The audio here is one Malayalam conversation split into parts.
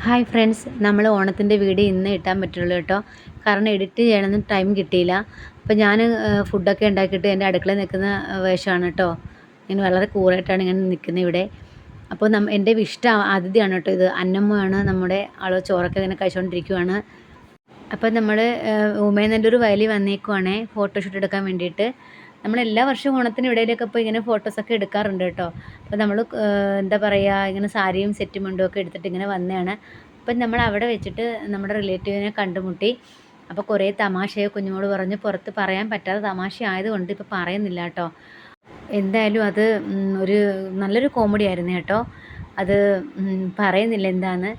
ഹായ് ഫ്രണ്ട്സ്, നമ്മൾ ഓണത്തിൻ്റെ വീഡിയോ ഇന്ന് ഇട്ടാൻ പറ്റുള്ളൂ കേട്ടോ. കാരണം എഡിറ്റ് ചെയ്യണമെന്ന് ടൈം കിട്ടിയില്ല. അപ്പോൾ ഞാൻ ഫുഡൊക്കെ ഉണ്ടാക്കിയിട്ട് എൻ്റെ അടുക്കളയിൽ നിൽക്കുന്ന വേഷമാണ് കേട്ടോ. ഇങ്ങനെ വളരെ കൂളായിട്ടാണ് ഇങ്ങനെ നിൽക്കുന്നത് ഇവിടെ. അപ്പോൾ എൻ്റെ ഇഷ്ട അതിഥിയാണ് കേട്ടോ ഇത്. അന്നമ്മയാണ് നമ്മുടെ ആളോ ചോറൊക്കെ ഇങ്ങനെ കഴിച്ചുകൊണ്ടിരിക്കുവാണ്. അപ്പോൾ നമ്മൾ ഉമയനല്ലൂർ വയലിൽ വന്നേക്കുവാണേ ഫോട്ടോഷൂട്ട് എടുക്കാൻ വേണ്ടിയിട്ട്. നമ്മൾ എല്ലാ വർഷവും ഓണത്തിന് ഇടയിലൊക്കെ ഇപ്പോൾ ഇങ്ങനെ ഫോട്ടോസൊക്കെ എടുക്കാറുണ്ട് കേട്ടോ. അപ്പോൾ നമ്മൾ എന്താ പറയുക, ഇങ്ങനെ സാരിയും സെറ്റും മുണ്ടും ഒക്കെ എടുത്തിട്ട് ഇങ്ങനെ വന്നതാണ്. അപ്പം നമ്മൾ അവിടെ വെച്ചിട്ട് നമ്മുടെ റിലേറ്റീവിനെ കണ്ടുമുട്ടി. അപ്പോൾ കുറേ തമാശയോ കുഞ്ഞുമോട് പറഞ്ഞ് പുറത്ത് പറയാൻ പറ്റാത്ത തമാശ ആയതുകൊണ്ട് ഇപ്പോൾ പറയുന്നില്ല കേട്ടോ. എന്തായാലും അത് ഒരു നല്ലൊരു കോമഡി ആയിരുന്നു കേട്ടോ. അത് പറയുന്നില്ല എന്താന്ന്.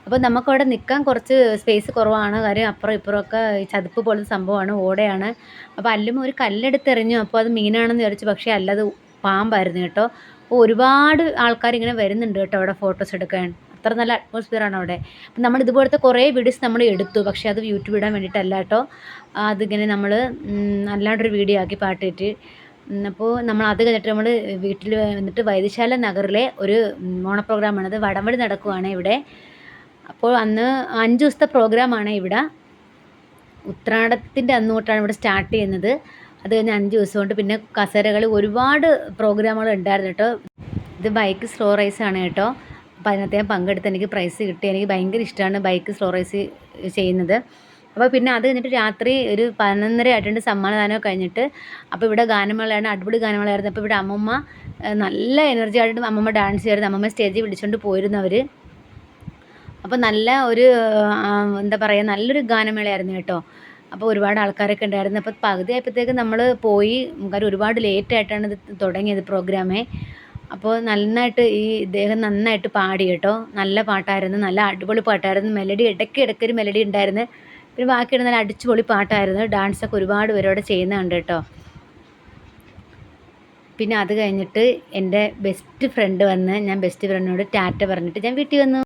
അപ്പോൾ നമുക്കവിടെ നിൽക്കാൻ കുറച്ച് സ്പേസ് കുറവാണ്. കാര്യം അപ്പുറം ഇപ്പുറമൊക്കെ ഈ ചതുപ്പ് പോലത്തെ സംഭവമാണ്, ഓടയാണ്. അപ്പോൾ അല്ലുമ്മ ഒരു കല്ലെടുത്തെറിഞ്ഞു. അപ്പോൾ അത് മീനാണെന്ന് വിചാരിച്ചു, പക്ഷേ അല്ല, അത് പാമ്പായിരുന്നു കേട്ടോ. അപ്പോൾ ഒരുപാട് ആൾക്കാർ ഇങ്ങനെ വരുന്നുണ്ട് കേട്ടോ അവിടെ ഫോട്ടോസ് എടുക്കാൻ. അത്ര നല്ല അറ്റ്മോസ്ഫിയറാണ് അവിടെ. അപ്പം നമ്മൾ ഇതുപോലത്തെ കുറേ വീഡിയോസ് നമ്മൾ എടുത്തു, പക്ഷേ അത് യൂട്യൂബ് ഇടാൻ വേണ്ടിയിട്ടല്ല കേട്ടോ. അതിങ്ങനെ നമ്മൾ അല്ലാണ്ടൊരു വീഡിയോ ആക്കി പാട്ടിട്ട്. അപ്പോൾ നമ്മൾ അത് കഴിഞ്ഞിട്ട് നമ്മൾ വീട്ടിൽ വന്നിട്ട് വൈദ്യശാല നഗറിലെ ഒരു ഓണ പ്രോഗ്രാമാണത്. വടംവലി നടക്കുവാണ് ഇവിടെ. അപ്പോൾ അന്ന് 5 ദിവസത്തെ പ്രോഗ്രാമാണ് ഇവിടെ. ഉത്രാടത്തിൻ്റെ അന്ന് തൊട്ടാണ് ഇവിടെ സ്റ്റാർട്ട് ചെയ്യുന്നത്. അത് കഴിഞ്ഞ് 5 ദിവസം കൊണ്ട് പിന്നെ കസേരകൾ ഒരുപാട് പ്രോഗ്രാമുകൾ ഉണ്ടായിരുന്നു കേട്ടോ. ഇത് ബൈക്ക് സ്ലോ റേസാണ് കേട്ടോ. അപ്പോൾ അതിനകത്ത് ഞാൻ പങ്കെടുത്ത് എനിക്ക് പ്രൈസ് കിട്ടി. എനിക്ക് ഭയങ്കര ഇഷ്ടമാണ് ബൈക്ക് സ്ലോ റേസ് ചെയ്യുന്നത്. അപ്പോൾ പിന്നെ അത് കഴിഞ്ഞിട്ട് രാത്രി ഒരു 11:30 ആയിട്ടുണ്ട് സമ്മാനദാനമൊക്കെ കഴിഞ്ഞിട്ട്. അപ്പോൾ ഇവിടെ ഗാനമേളയാണ്, അടിപൊളി ഗാനമേളയായിരുന്നു. അപ്പോൾ ഇവിടെ അമ്മമ്മ നല്ല എനർജി ആയിട്ട് അമ്മമ്മ ഡാൻസ് ചെയ്യുമായിരുന്നു. അമ്മമ്മ സ്റ്റേജിൽ വിളിച്ചുകൊണ്ട് പോയിരുന്നവർ. അപ്പോൾ നല്ല ഒരു എന്താ പറയുക, നല്ലൊരു ഗാനമേളയായിരുന്നു കേട്ടോ. അപ്പോൾ ഒരുപാട് ആൾക്കാരൊക്കെ ഉണ്ടായിരുന്നു. അപ്പോൾ പകുതി ആയപ്പോഴത്തേക്ക് നമ്മൾ പോയി. കാര്യം ഒരുപാട് ലേറ്റായിട്ടാണ് ഇത് തുടങ്ങിയത് പ്രോഗ്രാമേ. അപ്പോൾ നന്നായിട്ട് ഇദ്ദേഹം നന്നായിട്ട് പാടി കേട്ടോ. നല്ല പാട്ടായിരുന്നു, നല്ല അടിപൊളി പാട്ടായിരുന്നു. മെലഡി ഇടയ്ക്കൊരു മെലഡി ഉണ്ടായിരുന്നു. പിന്നെ ബാക്കിയുള്ള നല്ല അടിച്ചുപൊളി പാട്ടായിരുന്നു. ഡാൻസൊക്കെ ഒരുപാട് പേരോടെ ചെയ്യുന്നുണ്ട് കേട്ടോ. പിന്നെ അത് കഴിഞ്ഞിട്ട് എൻ്റെ ബെസ്റ്റ് ഫ്രണ്ട് വന്ന് ഞാൻ ബെസ്റ്റ് ഫ്രണ്ടിനോട് ടാറ്റ പറഞ്ഞിട്ട് ഞാൻ വീട്ടിൽ വന്നു.